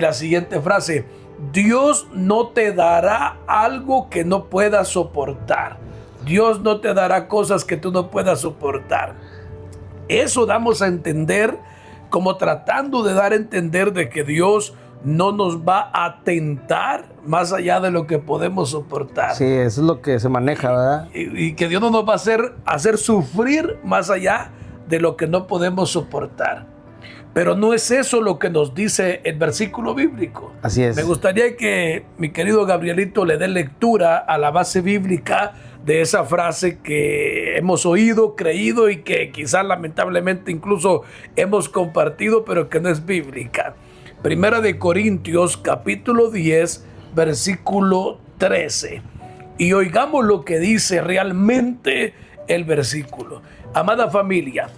la siguiente frase: Dios no te dará algo que no puedas soportar. Dios no te dará cosas que tú no puedas soportar. Eso damos a entender, como tratando de dar a entender de que Dios no nos va a tentar más allá de lo que podemos soportar. Sí, eso es lo que se maneja, ¿verdad? Y que Dios no nos va a hacer sufrir más allá de lo que no podemos soportar. Pero no es eso lo que nos dice el versículo bíblico. Así es. Me gustaría que mi querido Gabrielito le dé lectura a la base bíblica de esa frase que hemos oído, creído y que quizás lamentablemente incluso hemos compartido, pero que no es bíblica. Primera de Corintios, capítulo 10, versículo 13. Y oigamos lo que dice realmente el versículo. Amada familia,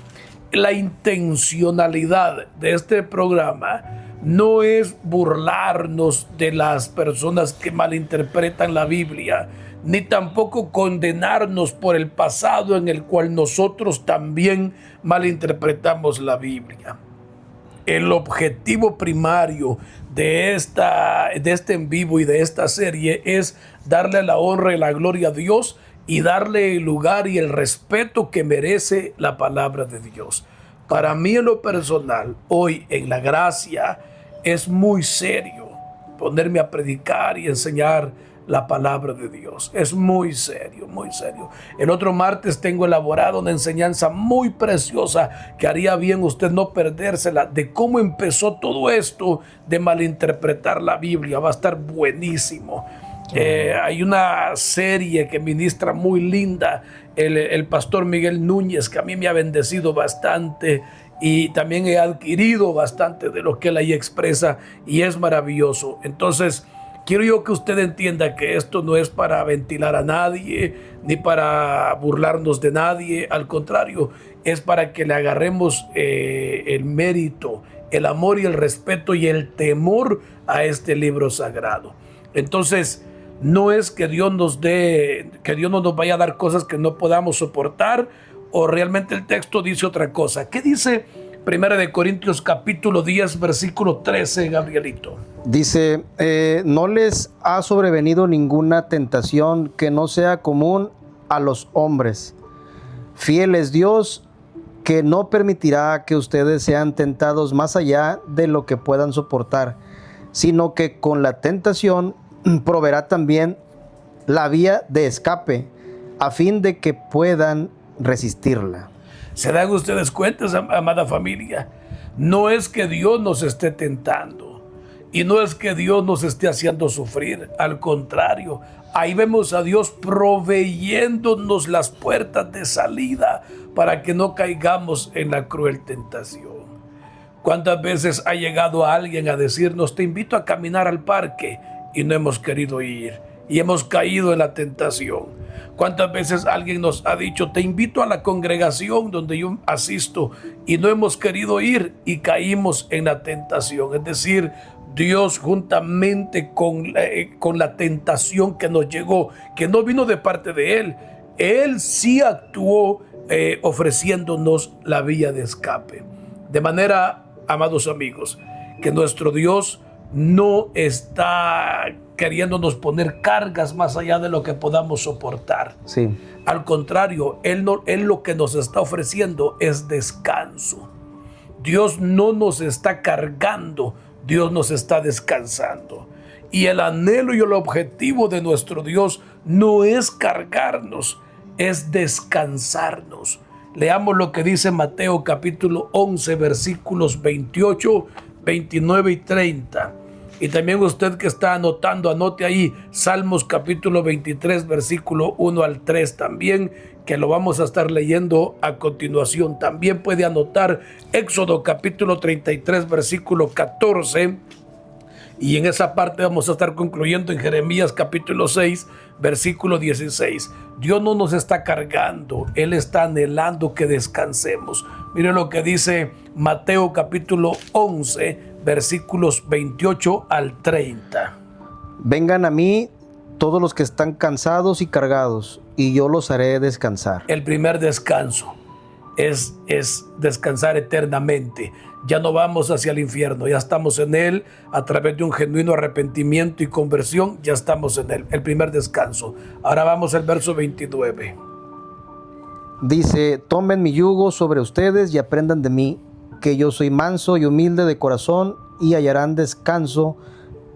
la intencionalidad de este programa no es burlarnos de las personas que malinterpretan la Biblia, ni tampoco condenarnos por el pasado en el cual nosotros también malinterpretamos la Biblia. El objetivo primario de este en vivo y de esta serie es darle la honra y la gloria a Dios y darle el lugar y el respeto que merece la palabra de Dios. Para mí, en lo personal, hoy en la gracia es muy serio ponerme a predicar y enseñar la palabra de Dios. Es muy serio, muy serio. El otro martes tengo elaborado una enseñanza muy preciosa que haría bien usted no perdérsela, de cómo empezó todo esto de malinterpretar la Biblia. Va a estar buenísimo. Hay una serie que ministra muy linda el pastor Miguel Núñez, que a mí me ha bendecido bastante y también he adquirido bastante de lo que él ahí expresa y es maravilloso. Entonces, quiero yo que usted entienda que esto no es para ventilar a nadie ni para burlarnos de nadie. Al contrario, es para que le agarremos el mérito, el amor y el respeto y el temor a este libro sagrado. Entonces, no es que Dios no nos vaya a dar cosas que no podamos soportar, o realmente el texto dice otra cosa. ¿Qué dice Primera de Corintios capítulo 10, versículo 13, Gabrielito? Dice, no les ha sobrevenido ninguna tentación que no sea común a los hombres. Fiel es Dios, que no permitirá que ustedes sean tentados más allá de lo que puedan soportar, sino que con la tentación proveerá también la vía de escape, a fin de que puedan resistirla. ¿Se dan ustedes cuenta, amada familia? No es que Dios nos esté tentando y no es que Dios nos esté haciendo sufrir. Al contrario, ahí vemos a Dios proveyéndonos las puertas de salida para que no caigamos en la cruel tentación. ¿Cuántas veces ha llegado alguien a decirnos: te invito a caminar al parque? Y no hemos querido ir y hemos caído en la tentación. ¿Cuántas veces alguien nos ha dicho: te invito a la congregación donde yo asisto? Y no hemos querido ir y caímos en la tentación. Es decir, Dios, juntamente con la tentación que nos llegó, que no vino de parte de Él sí actuó ofreciéndonos la vía de escape. De manera, amados amigos, que nuestro Dios no está queriéndonos poner cargas más allá de lo que podamos soportar. Sí. Al contrario, Él lo que nos está ofreciendo es descanso. Dios no nos está cargando, Dios nos está descansando. Y el anhelo y el objetivo de nuestro Dios no es cargarnos, es descansarnos. Leamos lo que dice Mateo capítulo 11, versículos 28, 29 y 30. Y también usted que está anotando, anote ahí Salmos capítulo 23, versículo 1 al 3 también, que lo vamos a estar leyendo a continuación. También puede anotar Éxodo capítulo 33, versículo 14. Y en esa parte vamos a estar concluyendo en Jeremías capítulo 6, versículo 16. Dios no nos está cargando, Él está anhelando que descansemos. Mire lo que dice Mateo capítulo 11, versículos 28 al 30. Vengan a mí todos los que están cansados y cargados, y yo los haré descansar. El primer descanso. es descansar eternamente. Ya no vamos hacia el infierno, ya estamos en Él a través de un genuino arrepentimiento y conversión, ya estamos en Él, el primer descanso. Ahora vamos al verso 29. Dice, tomen mi yugo sobre ustedes y aprendan de mí, que yo soy manso y humilde de corazón, y hallarán descanso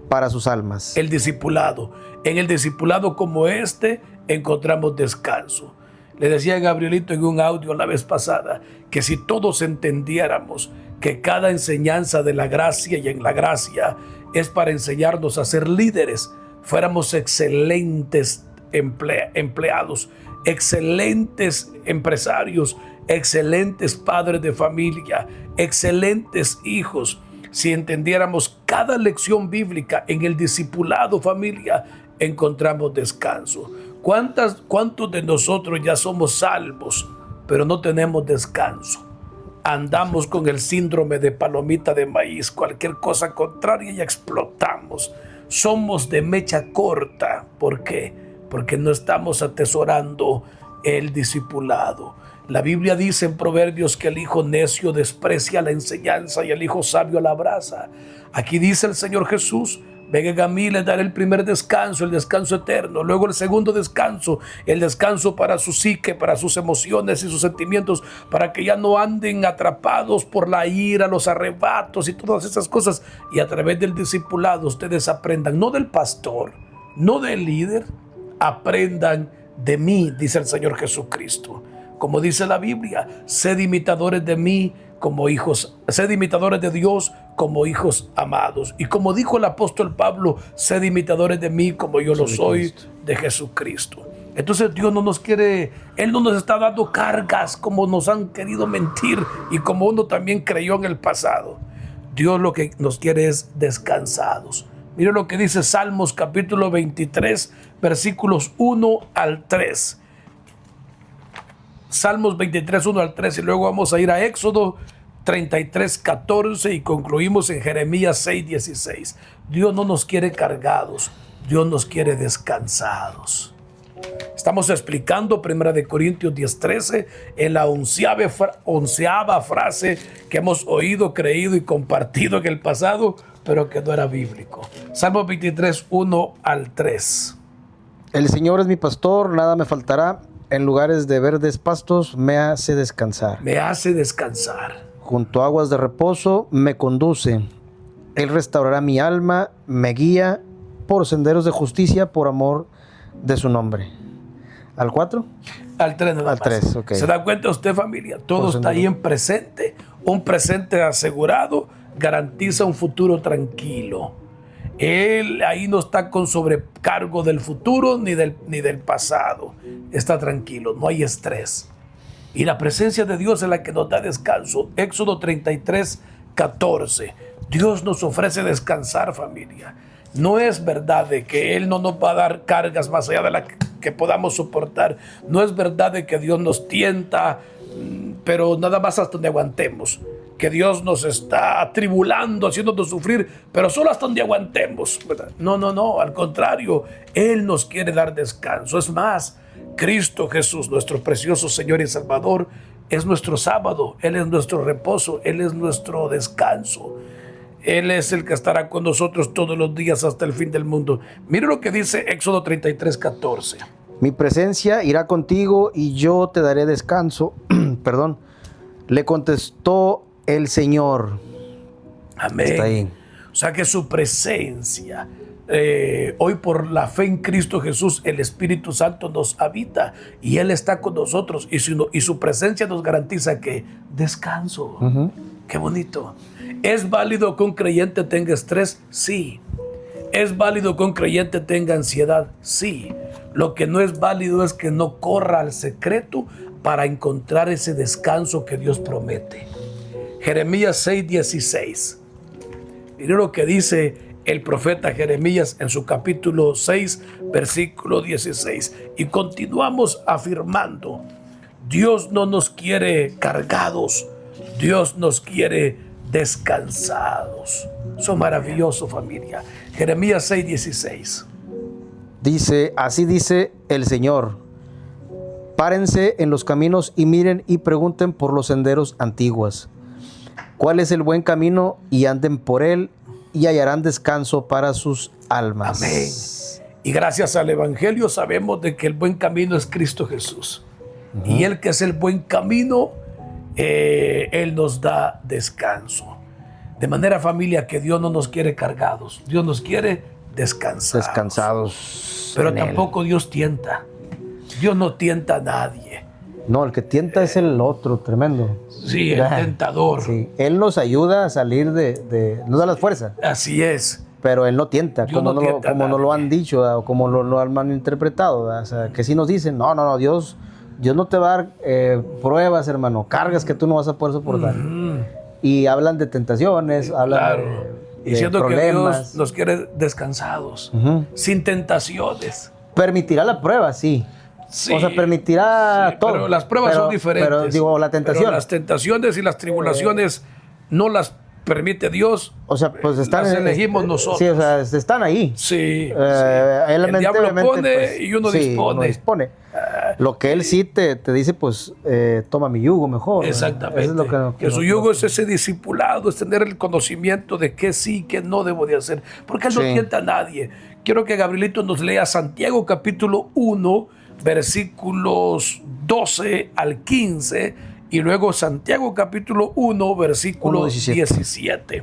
para sus almas. El discipulado. En el discipulado como este encontramos descanso. Le decía a Gabrielito en un audio la vez pasada que si todos entendiéramos que cada enseñanza de la gracia y en la gracia es para enseñarnos a ser líderes, fuéramos excelentes empleados, excelentes empresarios, excelentes padres de familia, excelentes hijos. Si entendiéramos cada lección bíblica en el discipulado, familia, encontramos descanso. ¿Cuántos de nosotros ya somos salvos, pero no tenemos descanso? Andamos con el síndrome de palomita de maíz, cualquier cosa contraria y explotamos. Somos de mecha corta. ¿Por qué? Porque no estamos atesorando el discipulado. La Biblia dice en Proverbios que el hijo necio desprecia la enseñanza y el hijo sabio la abraza. Aquí dice el Señor Jesús, vengan a mí, les daré el primer descanso, el descanso eterno. Luego el segundo descanso, el descanso para su psique, para sus emociones y sus sentimientos, para que ya no anden atrapados por la ira, los arrebatos y todas esas cosas. Y a través del discipulado ustedes aprendan, no del pastor, no del líder, aprendan de mí, dice el Señor Jesucristo. Como dice la Biblia, sed imitadores de mí como hijos, sed imitadores de Dios como hijos amados. Y como dijo el apóstol Pablo, sed imitadores de mí como yo lo soy de Jesucristo. Entonces Dios no nos quiere, Él no nos está dando cargas como nos han querido mentir y como uno también creyó en el pasado. Dios lo que nos quiere es descansados. Mire lo que dice Salmos capítulo 23, versículos 1 al 3. Salmos 23, 1 al 3, y luego vamos a ir a Éxodo 33, 14 y concluimos en Jeremías 6, 16. Dios no nos quiere cargados, Dios nos quiere descansados. Estamos explicando 1 Corintios 10, 13 en la onceava frase que hemos oído, creído y compartido en el pasado, pero que no era bíblico. Salmos 23, 1 al 3. El Señor es mi pastor, nada me faltará. En lugares de verdes pastos me hace descansar. Me hace descansar. Junto a aguas de reposo me conduce. Él restaurará mi alma, me guía por senderos de justicia por amor de su nombre. ¿Al 4? Al 3 nada más. Al 3, ok. ¿Se da cuenta usted, familia? Todo está ahí en presente. Un presente asegurado garantiza un futuro tranquilo. Él ahí no está con sobrecargo del futuro ni del pasado. Está tranquilo, no hay estrés. Y la presencia de Dios es la que nos da descanso. Éxodo 33, 14. Dios nos ofrece descansar, familia. No es verdad de que Él no nos va a dar cargas más allá de la que podamos soportar. No es verdad de que Dios nos tienta, pero nada más hasta donde aguantemos. Que Dios nos está atribulando, haciéndonos sufrir, pero solo hasta donde aguantemos, ¿verdad? No, al contrario, Él nos quiere dar descanso. Es más, Cristo Jesús, nuestro precioso Señor y Salvador, es nuestro sábado, Él es nuestro reposo, Él es nuestro descanso. Él es el que estará con nosotros todos los días hasta el fin del mundo. Mire lo que dice Éxodo 33, 14. Mi presencia irá contigo y yo te daré descanso. Perdón. Le contestó el Señor. Amén. Está ahí. O sea que su presencia, hoy por la fe en Cristo Jesús, el Espíritu Santo nos habita y Él está con nosotros y su presencia nos garantiza que descanso. Qué bonito. ¿Es válido que un creyente tenga estrés? Sí. ¿Es válido que un creyente tenga ansiedad? Sí. Lo que no es válido es que no corra al secreto para encontrar ese descanso que Dios promete. Jeremías 6, 16. Mire lo que dice el profeta Jeremías en su capítulo 6, versículo 16. Y continuamos afirmando, Dios no nos quiere cargados, Dios nos quiere descansados. Eso es maravilloso, familia. Jeremías 6, 16. Dice, así dice el Señor, Párense en los caminos y miren y pregunten por los senderos antiguos. ¿Cuál es el buen camino? Y anden por él y hallarán descanso para sus almas. Amén. Y gracias al Evangelio sabemos de que el buen camino es Cristo Jesús. Y Él que es el buen camino, Él nos da descanso. De manera, familia, que Dios no nos quiere cargados. Dios nos quiere descansados. Descansados. Pero tampoco Dios tienta. Dios no tienta a nadie. No, el que tienta es el otro, tremendo. Sí, el tentador. Sí. Él nos ayuda a salir nos da las fuerzas. Así es. Pero Él no tienta, Dios como, no tienta como nos lo han dicho, o como lo han malinterpretado. O sea, que sí nos dicen, no, Dios no te va a dar pruebas, hermano, cargas que tú no vas a poder soportar. Y hablan de tentaciones, hablan de diciendo problemas. Que Dios nos quiere descansados, sin tentaciones. Permitirá la prueba, sí. Sí, o sea, permitirá todo. Pero las pruebas son diferentes. Pero digo, la tentación. Pero las tentaciones y las tribulaciones no las permite Dios. O sea, pues están. Las elegimos nosotros. Sí, o sea, están ahí. Sí. El diablo pone y uno dispone. Uno dispone. Lo que Él sí te dice, pues, toma mi yugo mejor. Exactamente. Eso es lo que su yugo es ese discipulado, es tener el conocimiento de qué sí y qué no debo de hacer. Porque Él no tienta a nadie. Quiero que Gabrielito nos lea Santiago capítulo 1, versículos 12 al 15, y luego Santiago capítulo 1, versículo 17.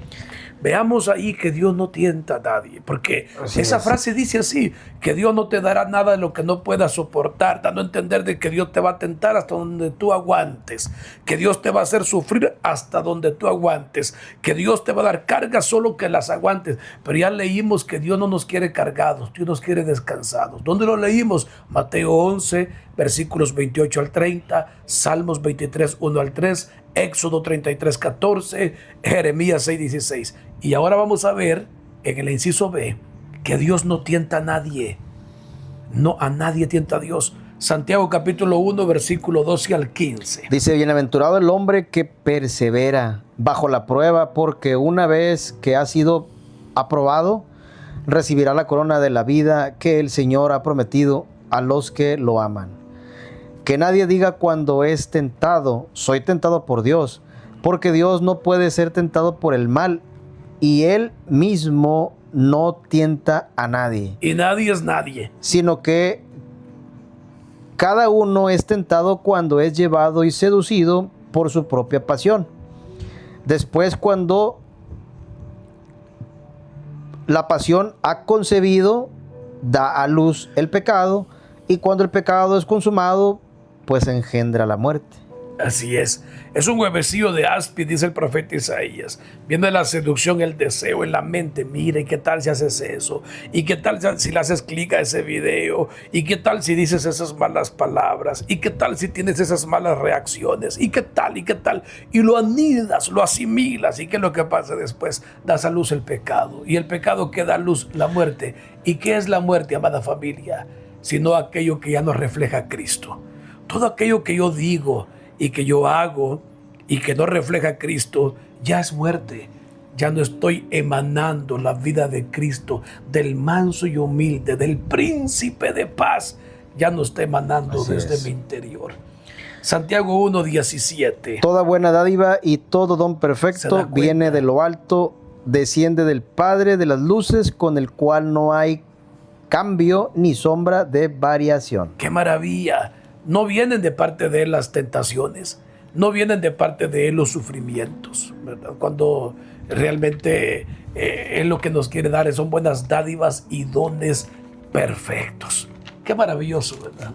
Veamos ahí que Dios no tienta a nadie, porque esa frase dice así, que Dios no te dará nada de lo que no puedas soportar, dando a entender de que Dios te va a tentar hasta donde tú aguantes, que Dios te va a hacer sufrir hasta donde tú aguantes, que Dios te va a dar cargas solo que las aguantes. Pero ya leímos que Dios no nos quiere cargados, Dios nos quiere descansados. ¿Dónde lo leímos? Mateo 11, versículos 28 al 30, Salmos 23, 1 al 3, Éxodo 33, 14, Jeremías 6, 16. Y ahora vamos a ver en el inciso B que Dios no tienta a nadie. No, a nadie tienta a Dios. Santiago capítulo 1, versículo 12 al 15. Dice, bienaventurado el hombre que persevera bajo la prueba, porque una vez que ha sido aprobado, recibirá la corona de la vida que el Señor ha prometido a los que lo aman. Que nadie diga cuando es tentado, soy tentado por Dios, porque Dios no puede ser tentado por el mal, y Él mismo no tienta a nadie. Y nadie es nadie. Sino que cada uno es tentado cuando es llevado y seducido por su propia pasión. Después, cuando la pasión ha concebido, da a luz el pecado, y cuando el pecado es consumado, pues engendra la muerte. Así es. Es un huevecillo de áspid, dice el profeta Isaías. Viene la seducción, el deseo en la mente. Mire, ¿qué tal si haces eso? ¿Y qué tal si le haces clic a ese video? ¿Y qué tal si dices esas malas palabras? ¿Y qué tal si tienes esas malas reacciones? ¿Y qué tal? ¿Y qué tal? Y lo anidas, lo asimilas. ¿Y qué es lo que pasa después? Das a luz el pecado. Y el pecado que da a luz, la muerte. ¿Y qué es la muerte, amada familia? Sino aquello que ya no refleja a Cristo. Todo aquello que yo digo y que yo hago y que no refleja a Cristo, ya es muerte. Ya no estoy emanando la vida de Cristo, del manso y humilde, del príncipe de paz. Ya no está emanando Así desde es. mi interior. Santiago 1:17. Toda buena dádiva y todo don perfecto viene de lo alto, desciende del Padre de las luces, con el cual no hay cambio ni sombra de variación. ¡Qué maravilla! No vienen de parte de Él las tentaciones, no vienen de parte de Él los sufrimientos, ¿verdad? Cuando realmente Él lo que nos quiere dar son buenas dádivas y dones perfectos. ¡Qué maravilloso!, ¿verdad?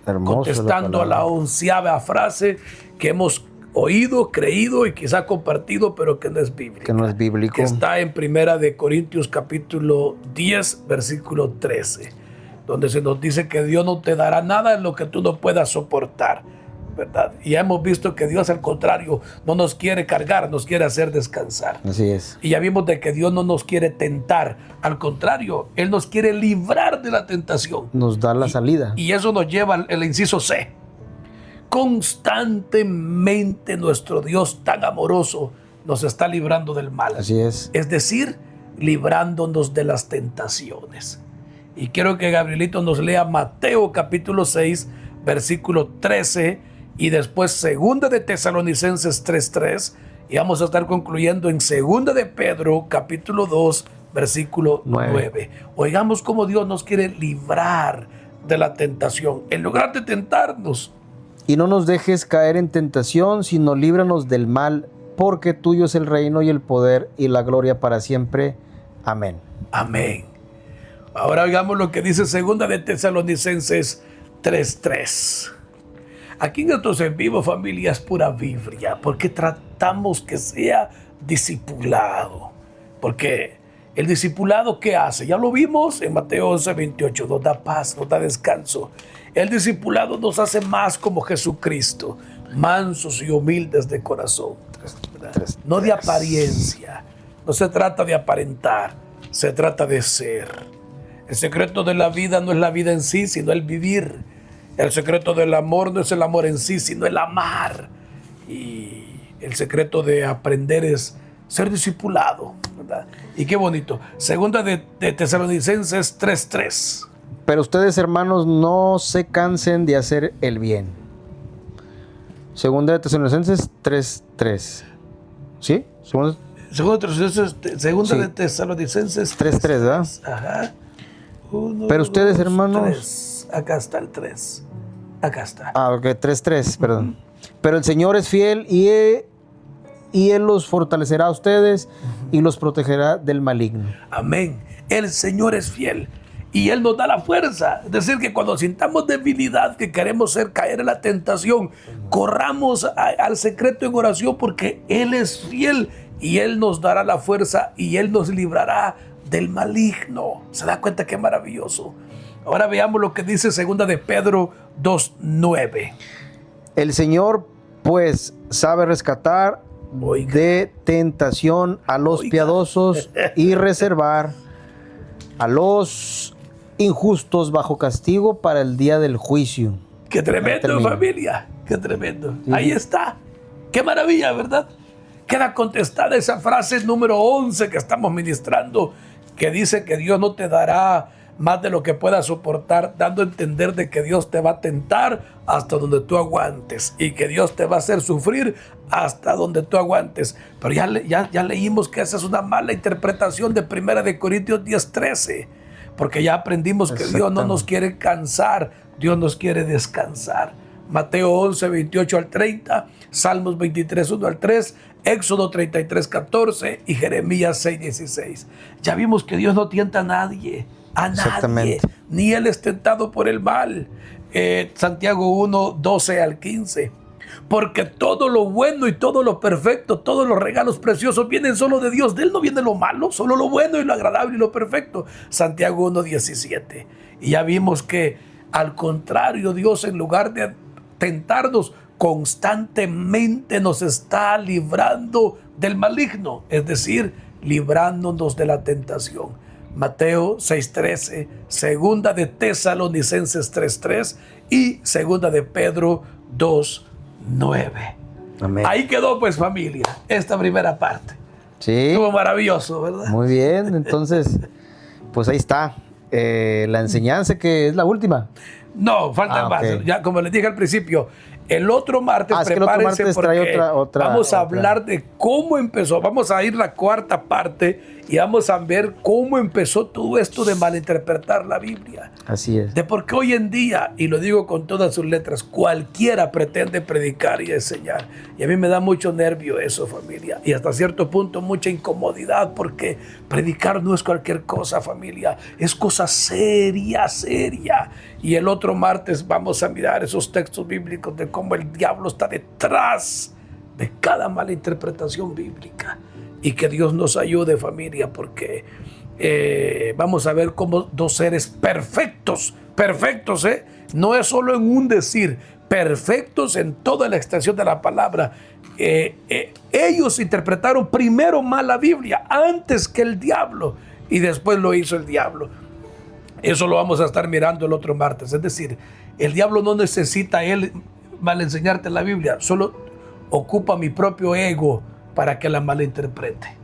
Hermoso. Contestando a la 11ª frase que hemos oído, creído y quizá compartido, pero que no es bíblica. Que no es bíblico. Que está en 1 Corintios capítulo 10, versículo 13. Donde se nos dice que Dios no te dará nada en lo que tú no puedas soportar, ¿verdad? Y ya hemos visto que Dios, al contrario, no nos quiere cargar, nos quiere hacer descansar. Así es. Y ya vimos de que Dios no nos quiere tentar, al contrario, Él nos quiere librar de la tentación. Nos da la salida. Y eso nos lleva al inciso C. Constantemente nuestro Dios tan amoroso nos está librando del mal. Así es. Es decir, librándonos de las tentaciones. Y quiero que Gabrielito nos lea Mateo capítulo 6, versículo 13, y después segunda de Tesalonicenses 3:3, y vamos a estar concluyendo en segunda de Pedro, capítulo 2, versículo 9. Oigamos cómo Dios nos quiere librar de la tentación, en lugar de tentarnos. Y no nos dejes caer en tentación, sino líbranos del mal, porque tuyo es el reino y el poder y la gloria para siempre. Amén. Amén. Ahora oigamos lo que dice segunda de Tesalonicenses 3:3. Aquí en estos en vivo, familia, es pura Biblia, porque tratamos que sea discipulado. Porque el discipulado, ¿qué hace? Ya lo vimos en Mateo 11:28, nos da paz, nos da descanso. El discipulado nos hace más como Jesucristo, mansos y humildes de corazón, no de apariencia. No se trata de aparentar, se trata de ser. El secreto de la vida no es la vida en sí, sino el vivir. El secreto del amor no es el amor en sí, sino el amar. Y el secreto de aprender es ser discipulado, ¿verdad? Y qué bonito. Segunda de Tesalonicenses 3:3. Pero ustedes, hermanos, no se cansen de hacer el bien. Segunda de Tesalonicenses 3:3. ¿Sí? Segunda de Tesalonicenses 3:3, ¿verdad? Ajá. Pero ustedes, hermanos. 3. Acá está el 3. Acá está. Ok, 3:3, perdón. Pero el Señor es fiel y Él los fortalecerá a ustedes y los protegerá del maligno. Amén. El Señor es fiel y Él nos da la fuerza. Es decir, que cuando sintamos debilidad, que queremos caer en la tentación, corramos al secreto en oración, porque Él es fiel y Él nos dará la fuerza y Él nos librará del maligno. ¿Se da cuenta qué maravilloso? Ahora veamos lo que dice segunda de Pedro 2:9. El Señor, pues, sabe rescatar de tentación a los piadosos y reservar a los injustos bajo castigo para el día del juicio. Qué tremendo, familia, qué tremendo. Ahí está. Qué maravilla, ¿verdad? Queda contestada esa frase número 11 que estamos ministrando, que dice que Dios no te dará más de lo que puedas soportar, dando a entender de que Dios te va a tentar hasta donde tú aguantes y que Dios te va a hacer sufrir hasta donde tú aguantes. Pero ya leímos que esa es una mala interpretación de 1 de Corintios 10:13, porque ya aprendimos que Dios no nos quiere cansar, Dios nos quiere descansar. Mateo 11:28 al 30, Salmos 23:1 al 3, Éxodo 33:14 y Jeremías 6:16. Ya vimos que Dios no tienta a nadie, ni Él es tentado por el mal. Santiago 1:12 al 15. Porque todo lo bueno y todo lo perfecto, todos los regalos preciosos vienen solo de Dios. De Él no viene lo malo, solo lo bueno y lo agradable y lo perfecto. Santiago 1:17. Y ya vimos que al contrario, Dios, en lugar de tentarnos, constantemente nos está librando del maligno, es decir, librándonos de la tentación. Mateo 6:13, segunda de Tesalonicenses 3:3 y segunda de Pedro 2:9. Amén. Ahí quedó, pues, familia, esta primera parte. Sí. Estuvo maravilloso, ¿verdad? Muy bien, entonces, pues ahí está la enseñanza, que es la última. No, falta más. Okay. Ya, como les dije al principio, el otro martes, prepárense, el otro martes trae otra, vamos a hablar de cómo empezó. Vamos a ir la cuarta parte y vamos a ver cómo empezó todo esto de malinterpretar la Biblia. Así es. De por qué hoy en día, y lo digo con todas sus letras, cualquiera pretende predicar y enseñar. Y a mí me da mucho nervio eso, familia. Y hasta cierto punto mucha incomodidad, porque predicar no es cualquier cosa, familia. Es cosa seria, seria. Y el otro martes vamos a mirar esos textos bíblicos de cómo el diablo está detrás de cada mala interpretación bíblica. Y que Dios nos ayude, familia, porque vamos a ver cómo dos seres perfectos, no es solo en un decir, perfectos en toda la extensión de la palabra. Ellos interpretaron primero mal la Biblia antes que el diablo, y después lo hizo el diablo. Eso lo vamos a estar mirando el otro martes. Es decir, el diablo no necesita él mal enseñarte la Biblia, solo ocupa mi propio ego para que la malinterprete.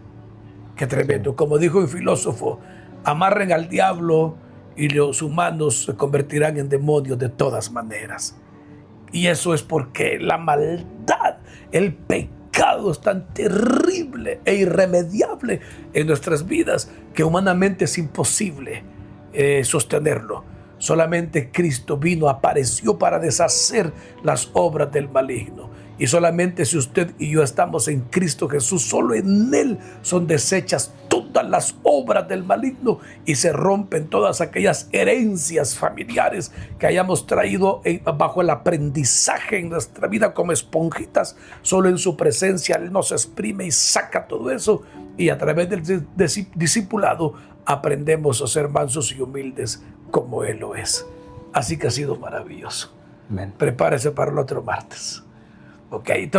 Qué tremendo. Como dijo un filósofo, amarren al diablo y los humanos se convertirán en demonios de todas maneras. Y eso es porque la maldad, el pecado es tan terrible e irremediable en nuestras vidas que humanamente es imposible sostenerlo. Solamente Cristo vino, apareció para deshacer las obras del maligno. Y solamente si usted y yo estamos en Cristo Jesús, solo en Él son deshechas todas las obras del maligno y se rompen todas aquellas herencias familiares que hayamos traído bajo el aprendizaje en nuestra vida como esponjitas. Solo en su presencia Él nos exprime y saca todo eso, y a través del discipulado aprendemos a ser mansos y humildes como Él lo es. Así que ha sido maravilloso. Amén. Prepárese para el otro martes. Ok, entonces